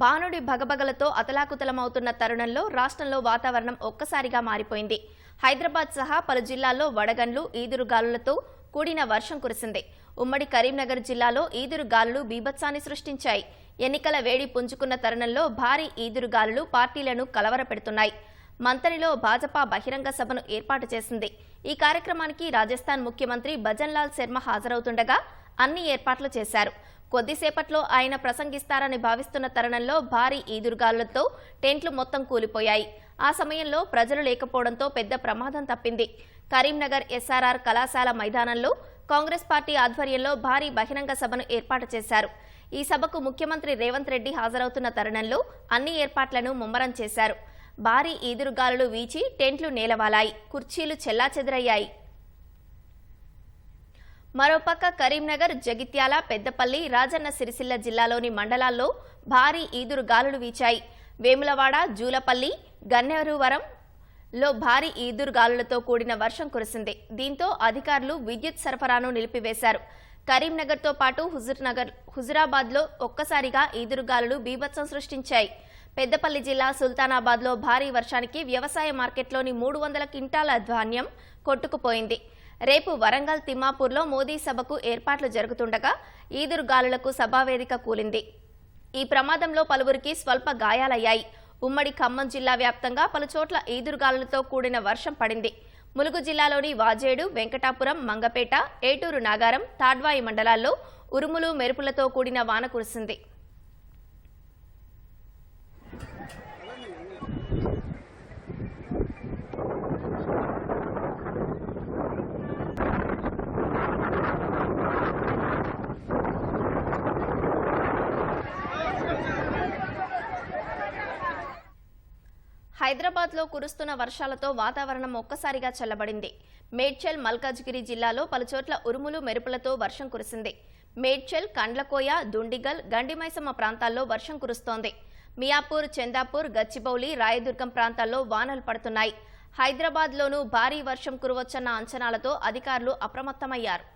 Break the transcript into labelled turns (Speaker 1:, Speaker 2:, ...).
Speaker 1: బాణుడి భగభగలతో అతలాకుతలమవుతున్న తరుణంలో రాష్ట్రంలో వాతావరణం ఒక్కసారిగా మారిపోయింది. హైదరాబాద్ సహా పలు జిల్లాల్లో వడగండ్లు, ఈదురుగాలులతో కూడిన వర్షం కురిసింది. ఉమ్మడి కరీంనగర్ జిల్లాలో ఈదురుగాలులు బీభత్సాన్ని సృష్టించాయి. ఎన్నికల వేడి పుంజుకున్న తరుణంలో భారీ ఈదురుగాలులు పార్టీలను కలవరపెడుతున్నాయి. మంతనిలో భాజపా బహిరంగ సభను ఏర్పాటు చేసింది. ఈ కార్యక్రమానికి రాజస్థాన్ ముఖ్యమంత్రి భజన్లాల్ శర్మ హాజరవుతుండగా అన్ని ఏర్పాట్లు చేశారు. కొద్దిసేపట్లో ఆయన ప్రసంగిస్తారని భావిస్తున్న తరుణంలో భారీ ఈదురుగాలులతో టెంట్లు మొత్తం కూలిపోయాయి. ఆ సమయంలో ప్రజలు లేకపోవడంతో పెద్ద ప్రమాదం తప్పింది. కరీంనగర్ ఎస్ఆర్ఆర్ కళాశాల మైదానంలో కాంగ్రెస్ పార్టీ ఆధ్వర్యంలో భారీ బహిరంగ సభను ఏర్పాటు చేశారు. ఈ సభకు ముఖ్యమంత్రి రేవంత్ రెడ్డి హాజరవుతున్న తరుణంలో అన్ని ఏర్పాట్లను ముమ్మరం చేశారు. భారీ ఈదురుగాలులు వీచి టెంట్లు నేలవాలాయి, కుర్చీలు చెల్లాచెదరయ్యాయి. మరోపక్క కరీంనగర్, జగిత్యాల, పెద్దపల్లి, రాజన్న సిరిసిల్ల జిల్లాలోని మండలాల్లో భారీ ఈదురుగాలులు వీచాయి. వేములవాడ, జూలపల్లి, గన్నేరువరంలో భారీ ఈదురుగాలులతో కూడిన వర్షం కురిసింది. దీంతో అధికారులు విద్యుత్ సరఫరాను నిలిపివేశారు. కరీంనగర్తో పాటు హుజురాబాద్లో ఒక్కసారిగా ఈదురుగాలులు బీభత్సం సృష్టించాయి. పెద్దపల్లి జిల్లా సుల్తానాబాద్లో భారీ వర్షానికి వ్యవసాయ మార్కెట్లోని 300 క్వింటాల ధాన్యం కొట్టుకుపోయింది. రేపు వరంగల్, తిమ్మాపూర్లో మోదీ సభకు ఏర్పాట్లు జరుగుతుండగా ఈదురుగాలులకు సభావేదిక కూలింది. ఈ ప్రమాదంలో పలువురికి స్వల్ప గాయాలయ్యాయి. ఉమ్మడి ఖమ్మం జిల్లా వ్యాప్తంగా పలుచోట్ల ఈదురుగాలులతో కూడిన వర్షం పడింది. ములుగు జిల్లాలోని వాజేడు, వెంకటాపురం, మంగపేట, ఏటూరు నాగారం, తాడ్వాయి మండలాల్లో ఉరుములు, మెరుపులతో కూడిన వాన కురిసింది. హైదరాబాద్లో కురుస్తున్న వర్షాలతో వాతావరణం ఒక్కసారిగా చల్లబడింది. మేడ్చల్, మల్కాజ్గిరి జిల్లాలో పలుచోట్ల ఉరుములు, మెరుపులతో వర్షం కురిసింది. మేడ్చల్, కండ్లకోయ, దుండిగల్, గండిమైసమ్మ ప్రాంతాల్లో వర్షం కురుస్తోంది. మియాపూర్, చందాపూర్, గచ్చిబౌలి, రాయదుర్గం ప్రాంతాల్లో వానలు పడుతున్నాయి. హైదరాబాద్లోనూ భారీ వర్షం కురవచ్చన్న అంచనాలతో అధికారులు అప్రమత్తమయ్యారు.